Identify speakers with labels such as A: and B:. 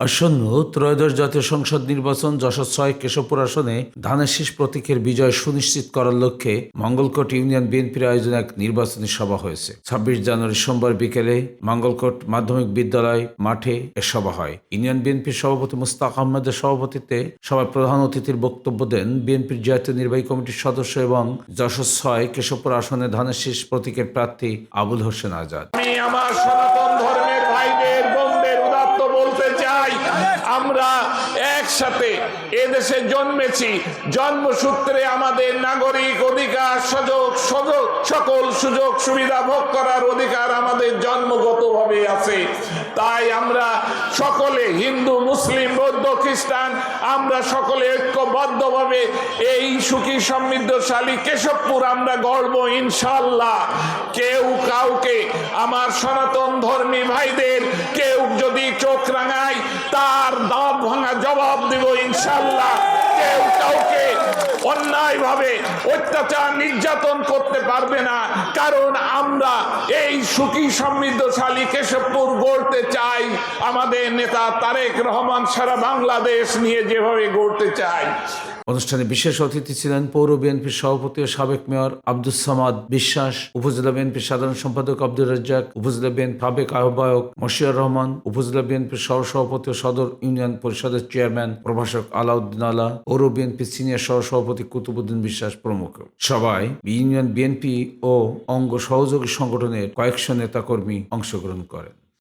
A: আসন্ন ত্রয়োদশ জাতীয় সংসদ নির্বাচন যশোর ৬ কেশবপুর আসনে ধানের শীষ প্রতীকের বিজয় সুনিশ্চিত করার লক্ষ্যে মঙ্গলকোট ইউনিয়ন বিএনপির আয়োজনে এক নির্বাচনী সভা হয়েছে। ২৬ জানুয়ারি সোমবার বিকেলে মঙ্গলকোট মাধ্যমিক বিদ্যালয় মাঠে এ সভা হয়। ইউনিয়ন বিএনপির সভাপতি মুস্তাক আহমেদের সভাপতিত্বে সভায় প্রধান অতিথির বক্তব্য দেন বিএনপির জাতীয় নির্বাহী কমিটির সদস্য এবং যশোর ৬ কেশবপুর আসনে ধানের শীষ প্রতীকের প্রার্থী আবুল হোসেন আজাদ।
B: আমি আমার সনাতন ধর্মের ভাইদের বোনদের উদাত্ত বলতে চাই, আমরা একসাথে এদেশে জন্মেছি। জন্মসূত্রে আমাদের নাগরিক অধিকার সকল সুযোগ সুবিধা ভোগ করার অধিকার আমাদের জন্মগতভাবে আছে। তাই আমরা সকলে, হিন্দু মুসলিম বৌদ্ধ খ্রিস্টান, আমরা সকলে ঐক্যবদ্ধভাবে এই সুখী সমৃদ্ধশালী কেশবপুর আমরা গড়ব ইনশাআল্লাহ। কেউ কাউকে, আমার সনাতন ধর্মী ভাইদের কেউ যদি চোখ রাঙায় তার দাঁত ভাঙা জবাব দেব ইনশাআল্লাহ। কেউ কাউকে অন্যায়ভাবে অত্যাচার নির্যাতন করতে পারবে না, কারণ আমরা এই সুখী সমৃদ্ধশালী কেশবপুর গড়তে চাই আমাদের নেতা তারেক রহমান সারা বাংলাদেশ নিয়ে যেভাবে গড়তে চাই।
A: অনুষ্ঠানে বিশেষ অতিথি ছিলেন পৌর বিএনপির সভাপতি ও সাবেক মেয়র আব্দুস সামাদ বিশ্বাস, উপজেলা বিএনপির সাধারণ সম্পাদক আব্দুর রাজ্জাক, উপজেলা বিএনপি সাবেক আহ্বায়ক মশিউর রহমান, উপজেলা বিএনপির সহসভাপতি ও সদর ইউনিয়ন পরিষদের চেয়ারম্যান প্রভাষক আলাউদ্দিন আলা, পৌর বিএনপির সিনিয়র সহসভাপতি কুতুবুদ্দিন বিশ্বাস প্রমুখ। সবাই ইউনিয়ন বিএনপি ও অঙ্গ সহযোগী সংগঠনের কয়েকশো নেতাকর্মী অংশগ্রহণ করেন।